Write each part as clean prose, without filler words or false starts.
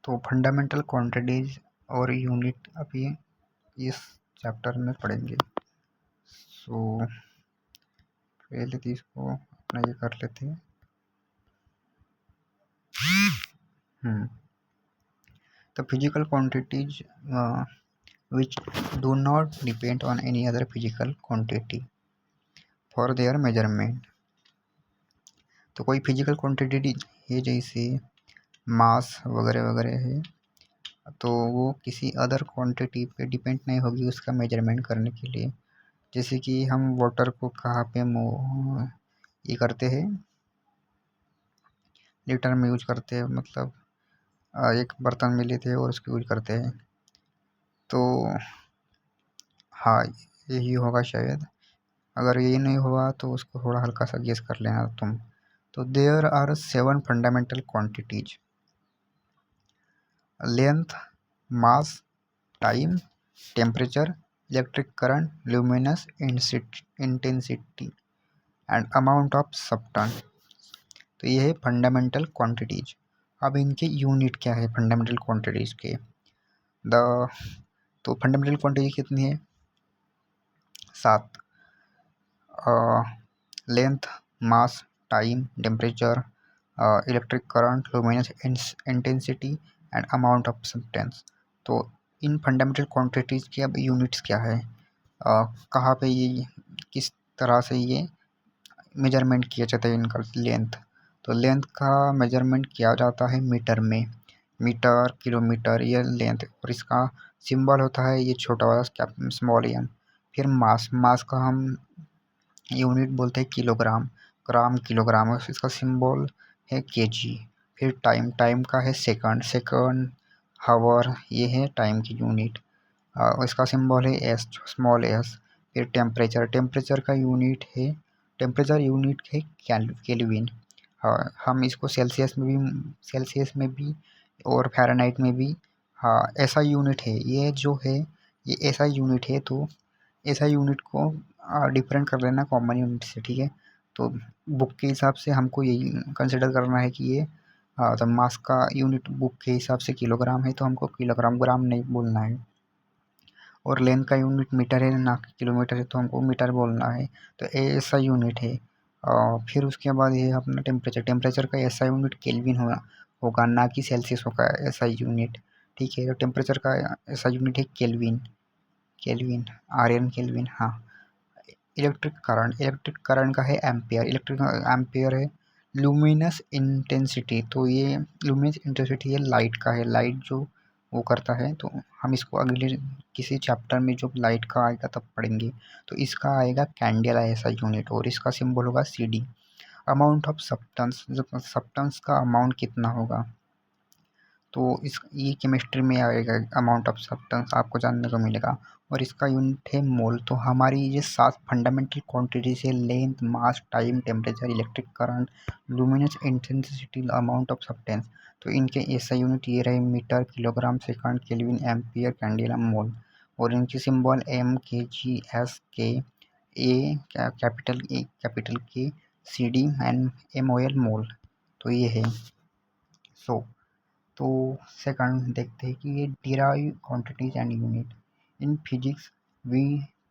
तो fundamental quantities और unit अभी इस चैप्टर में पढ़ेंगे। सो पहले तो इसको अपना ये कर लेते हैं। The physical quantities which do not depend on any other physical quantity for their measurement। तो कोई फिजिकल क्वांटिटी है जैसे मास वगैरह वगैरह है, तो वो किसी अदर क्वांटिटी पे डिपेंड नहीं होगी उसका मेजरमेंट करने के लिए। जैसे कि हम वाटर को कहाँ पे ये करते हैं, लीटर में यूज करते हैं, मतलब एक बर्तन में लेते हैं और उसको यूज करते हैं। तो हाँ, यही होगा शायद। अगर ये नहीं हुआ तो उसको थोड़ा हल्का सा गेस कर लेना तुम। तो there are 7 fundamental quantities: length, mass, time, temperature, electric current, luminous intensity and amount of substance. तो ये है फंडामेंटल क्वांटिटीज। अब इनके यूनिट क्या है फंडामेंटल क्वांटिटीज के? द तो फंडामेंटल क्वांटिटी कितनी है? 7। Length, mass, time, temperature, electric current, luminous intensity and amount of substance. तो इन फंडामेंटल क्वांटिटीज़ की अब यूनिट्स क्या है, कहाँ पे ये किस तरह से ये मेजरमेंट किया जाता है इनका? लेंथ, तो लेंथ का मेजरमेंट किया जाता है मीटर में, मीटर, किलोमीटर, ये लेंथ। और इसका सिंबल होता है ये छोटा वाला स्मॉल एम। फिर मास, मास का हम यूनिट बोलते हैं किलोग्राम, ग्राम, किलोग्राम, इसका सिंबल है केजी। फिर टाइम, टाइम का है सेकंड, सेकंड, हावर, ये है टाइम की यूनिट। इसका सिंबल है एस, स्मॉल एस। फिर टेम्परेचर, टेम्परेचर का यूनिट है, टेम्परेचर यूनिट है केल्विन। हाँ, हम इसको सेल्सियस में भी और फ़ारेनहाइट में भी, हाँ, ऐसा यूनिट है ये जो है, ये ऐसा यूनिट है। तो ऐसा यूनिट को डिफरेंट कर लेना कॉमन यूनिट से, ठीक है। तो बुक के हिसाब से हमको यही कंसिडर करना है कि ये तो मास का यूनिट बुक के हिसाब से किलोग्राम है, तो हमको किलोग्राम ग्राम नहीं बोलना है। और लेंथ का यूनिट मीटर है ना कि किलोमीटर है, तो हमको मीटर बोलना है। तो ऐसा यूनिट है। फिर उसके बाद ये अपना टेम्परेचर, टेम्परेचर का ऐसा यूनिट केल्विन होगा ना कि सेल्सियस होगा ऐसा यूनिट, ठीक है। तो टेम्परेचर का ऐसा यूनिट है केल्विन, केल्विन, आर्यन केल्विन, हाँ। इलेक्ट्रिक करंट, इलेक्ट्रिक करंट का है एम्पियर, इलेक्ट्रिक एम्पियर है। लुमिनस इंटेंसिटी, तो ये लुमिनस इंटेंसिटी है लाइट का है, लाइट जो वो करता है। तो हम इसको अगले किसी चैप्टर में जब लाइट का आएगा तब पढ़ेंगे। तो इसका आएगा कैंडेला ऐसा यूनिट, और इसका सिंबल होगा C D. Amount of substance, जब सब्सटेंस का अमाउंट कितना होगा, तो इस ये केमिस्ट्री में आएगा, अमाउंट ऑफ सब्सटेंस आपको जानने को मिलेगा। और इसका यूनिट है मोल। तो हमारी ये 7 फंडामेंटल क्वांटिटीज है: length, mass, time, temperature, electric current, luminous intensity, amount of substance. तो इनके ऐसा यूनिट ये रहे: metre, kilogram, second, kelvin, ampere, candela, mole. और इनकी सिंबल एम, के, जी, एस, के, A, capital K, C D and M O L, mole. तो ये है। सो तो सेकंड देखते हैं कि ये derive quantities and unit. In physics we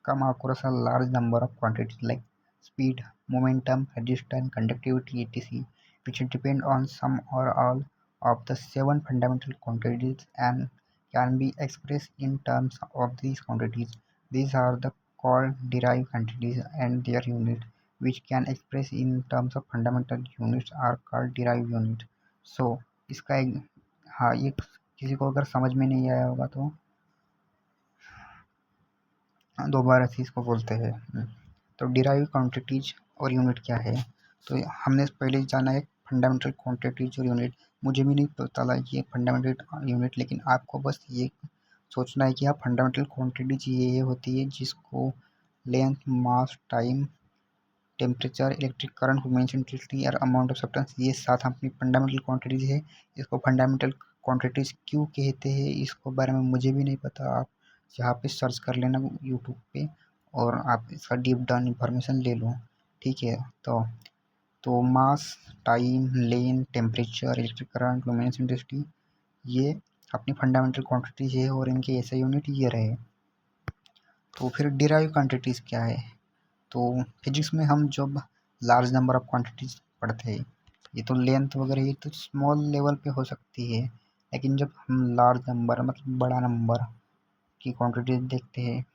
come across a large number of quantities like speed, momentum, resistance, conductivity, etc., which depend on some or all of the 7 fundamental quantities and can be expressed in terms of these quantities. These are the called derived quantities, and their unit, which can express in terms of fundamental units, are called derived units. So इसका एक, हाँ, ये किसी को अगर समझ में नहीं आया होगा तो दोबारा से इसको बोलते हैं। तो डिराइव क्वांटिटीज और यूनिट क्या है? तो हमने पहले ही जाना है फंडामेंटल क्वांटिटीज और यूनिट। मुझे भी नहीं पता था ये फंडामेंटल यूनिट, लेकिन आपको बस ये सोचना है कि हाँ, फंडामेंटल क्वांटिटीज ये होती है जिसको length, mass, time, temperature, electric current, intensity और अमाउंट ऑफ सब्सटेंस, ये 7 अपनी फंडामेंटल क्वांटिटीज है। इसको फंडामेंटल क्वांटिटीज क्यों कहते हैं इसको बारे में मुझे भी नहीं पता। आप यहाँ पे सर्च कर लेना यूट्यूब पे और आप इसका डीप डाउन इंफॉर्मेशन ले लो, ठीक है। तो mass, time, length, temperature, electric current, luminous intensity, ये अपनी फंडामेंटल क्वांटिटीज है और इनके एसआई यूनिट ये रहे। तो फिर डिराइव क्वांटिटीज़ क्या है? तो फिजिक्स में हम जब लार्ज नंबर ऑफ क्वांटिटीज़ पढ़ते हैं, ये तो लेंथ वगैरह ये तो स्मॉल लेवल पे हो सकती है, लेकिन जब हम लार्ज नंबर मतलब बड़ा नंबर की क्वांटिटीज देखते हैं,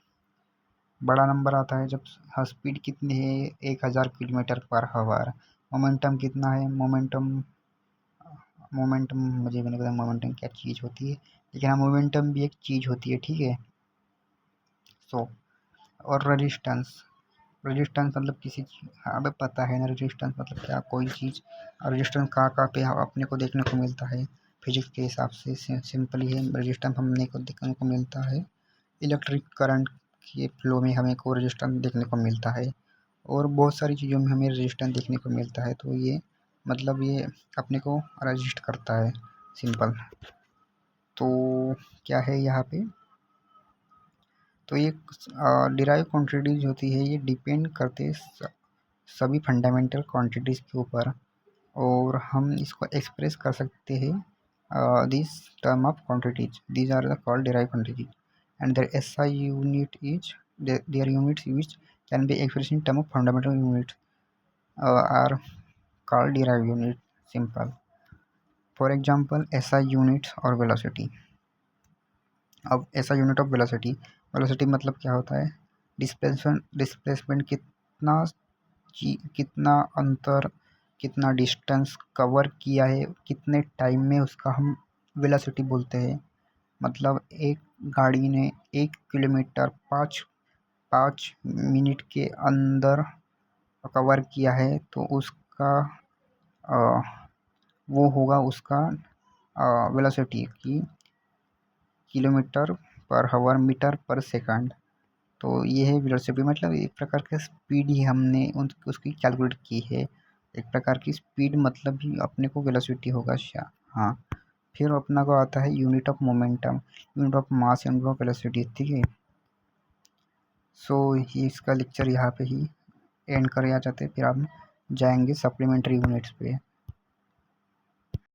बड़ा नंबर आता है जब स्पीड कितनी है 1000 किलोमीटर पर आवर, मोमेंटम कितना है, मोमेंटम मोमेंटम मुझे भी नहीं पता मोमेंटम क्या चीज़ होती है, लेकिन हाँ मोमेंटम भी एक चीज़ होती है, ठीक है। सो और रेजिस्टेंस, रेजिस्टेंस मतलब किसी हाँ हमें पता है ना रेजिस्टेंस मतलब क्या, कोई चीज़ रेजिस्टेंस कहाँ पे अपने को देखने को मिलता है फिजिक्स के हिसाब से, सिंपली है रेजिस्टेंस हमने को देखने को मिलता है इलेक्ट्रिक करंट के फ्लो में हमें को रेजिस्टेंस देखने को मिलता है, और बहुत सारी चीज़ों में हमें रेजिस्टेंस देखने को मिलता है। तो ये मतलब ये अपने को रजिस्ट करता है, सिंपल। तो क्या है यहाँ पे, तो ये डिराइव क्वांटिटीज होती है, ये डिपेंड करते हैं सभी फंडामेंटल क्वांटिटीज़ के ऊपर, और हम इसको एक्सप्रेस कर सकते हैं this term of quantities, these are the called derive quantities and their SI unit is their units which can be express in term of fundamental units are called derived unit, simple. For example, SI units और velocity। अब SI unit of velocity, velocity मतलब क्या होता है, displacement कितना अंतर, कितना distance cover किया है, कितने टाइम में, उसका हम वेलोसिटी बोलते हैं। मतलब एक गाड़ी ने 1 किलोमीटर 5 मिनट के अंदर कवर किया है, तो उसका वो होगा उसका वेलोसिटी की किलोमीटर पर आवर मीटर पर सेकंड। तो ये है वेलोसिटी, मतलब एक प्रकार का स्पीड ही हमने उसकी कैलकुलेट की है, एक प्रकार की स्पीड मतलब ही अपने को वेलोसिटी होगा हाँ। फिर अपना को आता है unit of momentum, unit of mass, unit of velocity, ठीक है। सो ये इसका लेक्चर यहाँ पे ही एंड कर जाते हैं, फिर हम जाएंगे सप्लीमेंट्री यूनिट्स पे।